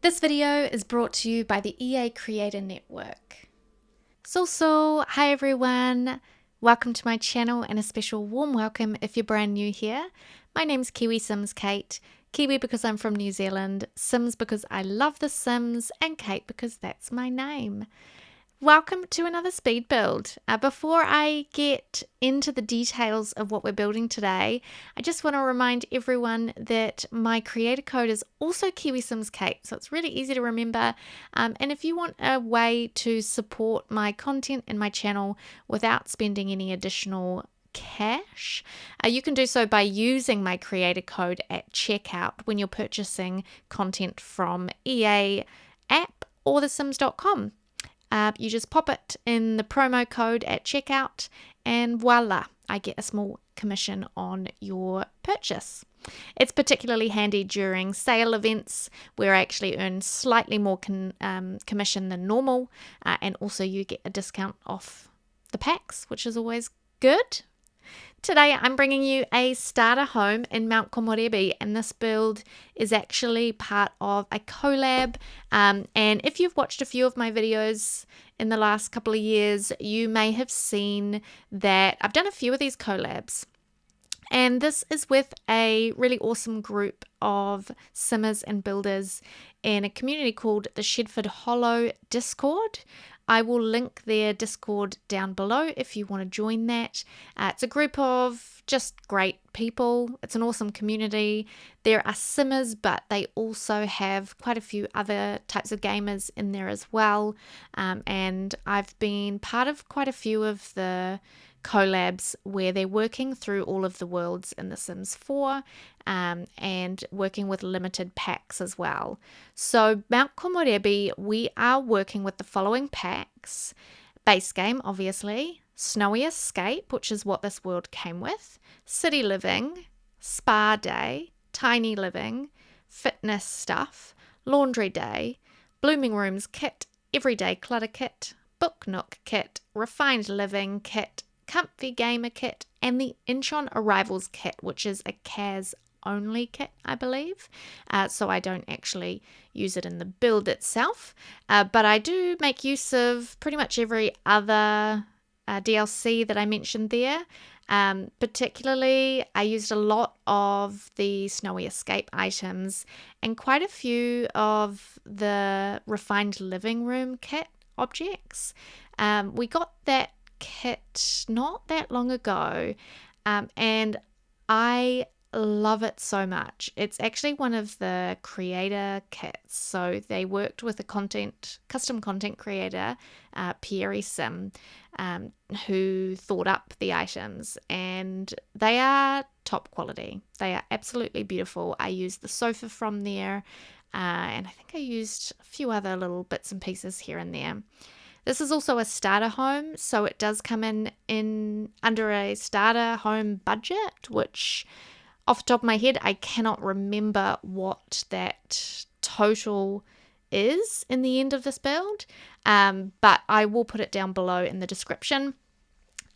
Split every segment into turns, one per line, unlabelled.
This video is brought to you by the EA Creator Network. Hi everyone! Welcome to my channel and a special warm welcome if you're brand new here. My name's KiwiSimsKate. Kiwi because I'm from New Zealand, Sims because I love the Sims, and Kate because that's my name. Welcome to another speed build. Before I get into the details of what we're building today, I just want to remind everyone that my creator code is also KiwiSimsKate, so it's really easy to remember. And if you want a way to support my content and my channel without spending any additional cash, you can do so by using my creator code at checkout when you're purchasing content from EA app or thesims.com. You just pop it in the promo code at checkout and voila, I get a small commission on your purchase. It's particularly handy during sale events where I actually earn slightly more commission than normal, and also you get a discount off the packs, which is always good. Today I'm bringing you a starter home in Mt Komorebi, and this build is actually part of a collab, and if you've watched a few of my videos in the last couple of years, you may have seen that I've done a few of these collabs. And this is with a really awesome group of simmers and builders in a community called the Shedford Hollow Discord. I will link their Discord down below if you want to join that. It's a group of just great people. It's an awesome community. There are simmers, but they also have quite a few other types of gamers in there as well. And I've been part of quite a few of the collabs where they're working through all of the worlds in The Sims 4 and working with limited packs as well. So Mt Komorebi, we are working with the following packs: base game, obviously, Snowy Escape, which is what this world came with, City Living, Spa Day, Tiny Living, Fitness Stuff, Laundry Day, Blooming Rooms Kit, Everyday Clutter Kit, Book Nook Kit, Refined Living Kit, Comfy Gamer Kit, and the Inchon Arrivals Kit, which is a CAS only kit, I believe. So I don't actually use it in the build itself, but I do make use of pretty much every other DLC that I mentioned there. Particularly, I used a lot of the Snowy Escape items and quite a few of the Refined Living Room kit objects. We got that kit not that long ago, and I love it so much. It's actually one of the creator kits, so they worked with a custom content creator, KiwiSim, who thought up the items, and they are top quality. They are absolutely beautiful. I used the sofa from there, and I think I used a few other little bits and pieces here and there. This is also a starter home, so it does come in under a starter home budget, which off the top of my head, I cannot remember what that total is in the end of this build, but I will put it down below in the description.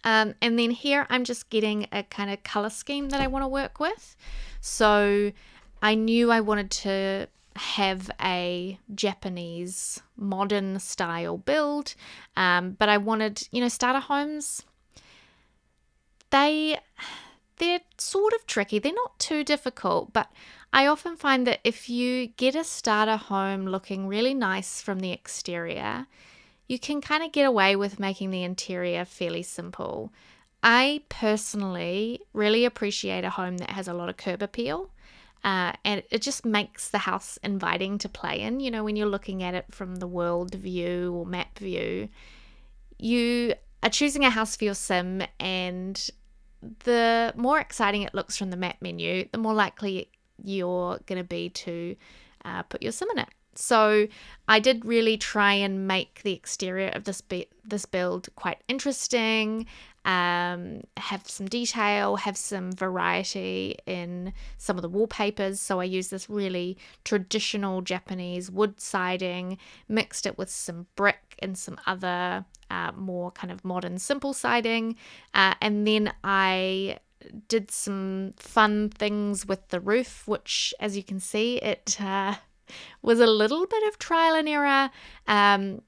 And then here I'm just getting a kind of color scheme that I want to work with. So I knew I wanted to have a Japanese modern style build, but I wanted, starter homes, they're sort of tricky. They're not too difficult, but I often find that if you get a starter home looking really nice from the exterior, you can kind of get away with making the interior fairly simple. I personally really appreciate a home that has a lot of curb appeal. And it just makes the house inviting to play in. When you're looking at it from the world view or map view, you are choosing a house for your sim, and the more exciting it looks from the map menu, the more likely you're going to be to put your sim in it. So I did really try and make the exterior of this build quite interesting, have some detail, have some variety in some of the wallpapers. So I used this really traditional Japanese wood siding, mixed it with some brick and some other more kind of modern simple siding, and then I did some fun things with the roof, which, as you can see, it was a little bit of trial and error. I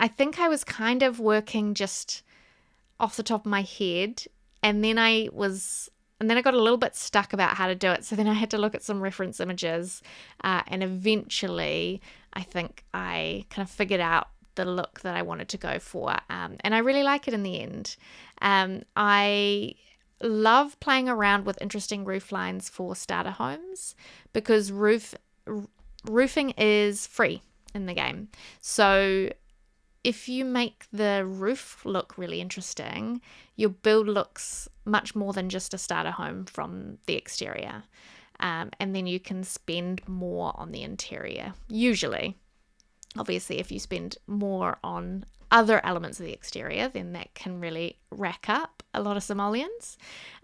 think I was kind of working just off the top of my head, and then I got a little bit stuck about how to do it. So then I had to look at some reference images, and eventually I think I kind of figured out the look that I wanted to go for, and I really like it in the end. I love playing around with interesting roof lines for starter homes because roofing is free in the game. So if you make the roof look really interesting, your build looks much more than just a starter home from the exterior. And then you can spend more on the interior, usually. Obviously, if you spend more on other elements of the exterior, then that can really rack up a lot of simoleons.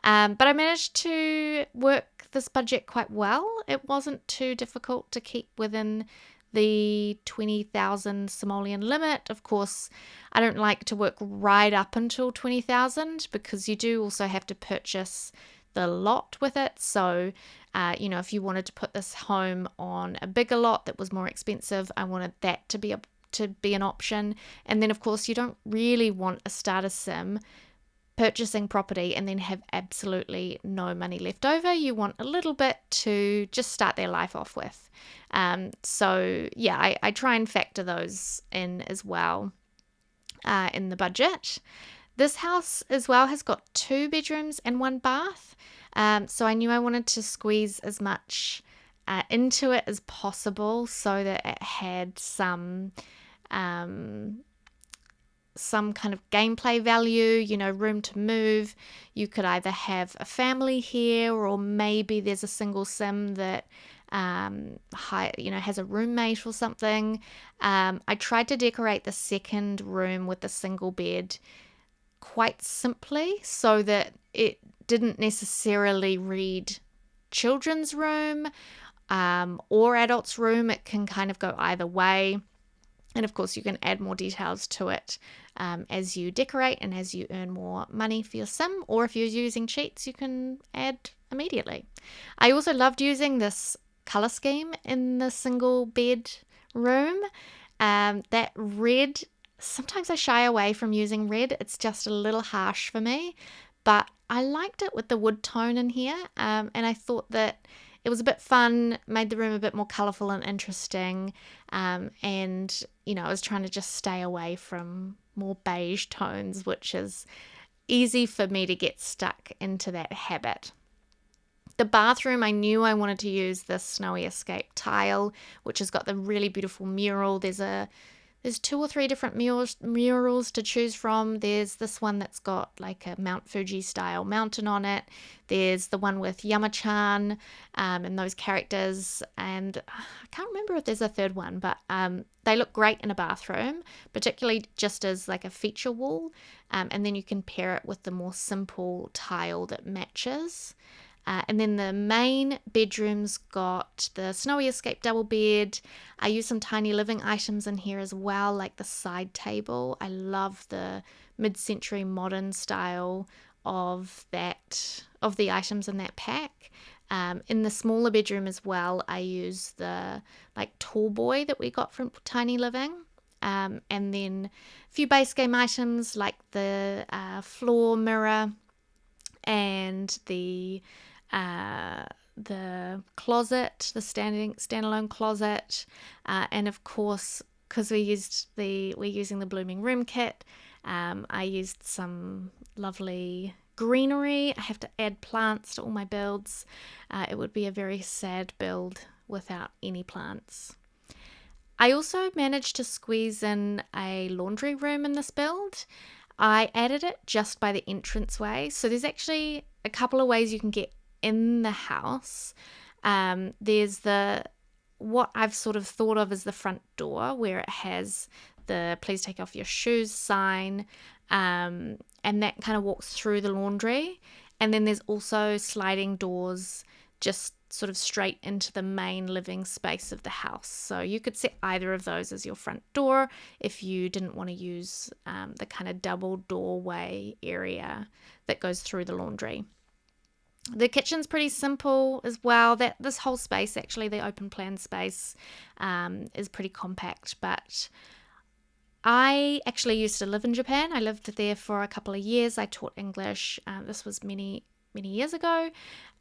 But I managed to work this budget quite well. It wasn't too difficult to keep within the 20,000 simoleon limit. Of course, I don't like to work right up until 20,000 because you do also have to purchase the lot with it. So, if you wanted to put this home on a bigger lot that was more expensive, I wanted that to be an option. And then, of course, you don't really want a starter sim purchasing property and then have absolutely no money left over. You want a little bit to just start their life off with. I try and factor those in as well in the budget. This house as well has got 2 bedrooms and 1 bath. So I knew I wanted to squeeze as much into it as possible so that it had some kind of gameplay value, room to move. You could either have a family here, or maybe there's a single sim that has a roommate or something. I tried to decorate the second room with a single bed quite simply so that it didn't necessarily read children's room or adults room. It can kind of go either way. And of course, you can add more details to it as you decorate and as you earn more money for your sim. Or if you're using cheats, you can add immediately. I also loved using this color scheme in the single bed room. That red, sometimes I shy away from using red. It's just a little harsh for me. But I liked it with the wood tone in here. And I thought that it was a bit fun, made the room a bit more colourful and interesting. I was trying to just stay away from more beige tones, which is easy for me to get stuck into that habit. The bathroom, I knew I wanted to use this Snowy Escape tile, which has got the really beautiful mural. There's 2 or 3 different murals to choose from. There's this one that's got like a Mount Fuji style mountain on it. There's the one with Yama-chan and those characters. And I can't remember if there's a third one, but they look great in a bathroom, particularly just as like a feature wall. And then you can pair it with the more simple tile that matches. And then the main bedroom's got the Snowy Escape double bed. I use some tiny living items in here as well, like the side table. I love the mid-century modern style of the items in that pack. In the smaller bedroom as well, I use the like tall boy that we got from Tiny Living. And then a few base game items like the floor mirror and the closet, the standalone closet, and of course, because we're using the Blooming Room kit, I used some lovely greenery. I have to add plants to all my builds. It would be a very sad build without any plants. I also managed to squeeze in a laundry room in this build. I added it just by the entranceway. So there's actually a couple of ways you can get in the house. There's what I've sort of thought of as the front door, where it has the please take off your shoes sign, and that kind of walks through the laundry. And then there's also sliding doors just sort of straight into the main living space of the house. So you could set either of those as your front door if you didn't want to use the kind of double doorway area that goes through the laundry. The kitchen's pretty simple as well. That this whole space, actually, the open plan space, is pretty compact. But I actually used to live in Japan. I lived there for a couple of years. I taught English. This was many years ago.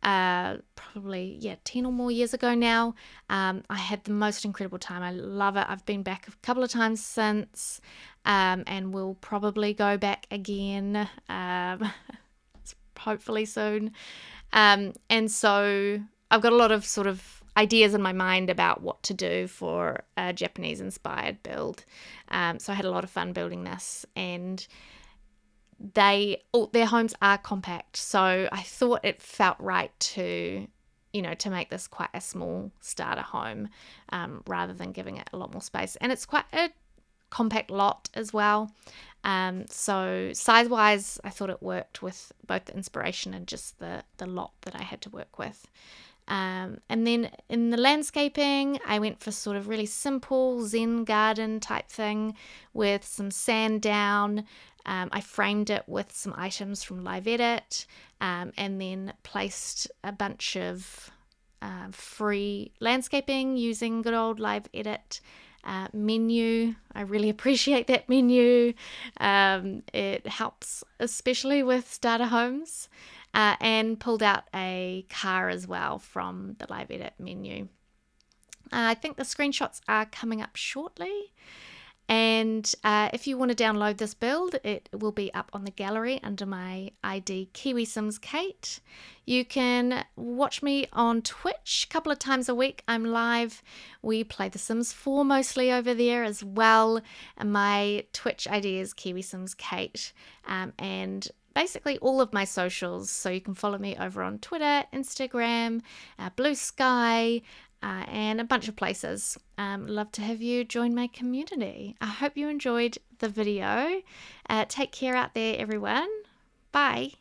Probably 10 or more years ago now. I had the most incredible time. I love it. I've been back a couple of times since, and will probably go back again. Hopefully soon. And so I've got a lot of sort of ideas in my mind about what to do for a Japanese inspired build. So I had a lot of fun building this, and their homes are compact. So I thought it felt right to make this quite a small starter home, rather than giving it a lot more space. And it's quite a compact lot as well. So size-wise, I thought it worked with both the inspiration and just the lot that I had to work with. And then in the landscaping, I went for sort of really simple Zen garden type thing with some sand down. I framed it with some items from Live Edit, and then placed a bunch of free landscaping using good old Live Edit menu. I really appreciate that menu. It helps, especially with starter homes, and pulled out a car as well from the Live Edit menu. I think the screenshots are coming up shortly. And if you want to download this build, it will be up on the gallery under my ID KiwiSimsKate. You can watch me on Twitch a couple of times a week. I'm live. We play The Sims 4 mostly over there as well. And my Twitch ID is KiwiSimsKate. And basically all of my socials. So you can follow me over on Twitter, Instagram, Blue Sky, and a bunch of places. Love to have you join my community. I hope you enjoyed the video. Take care out there, everyone. Bye.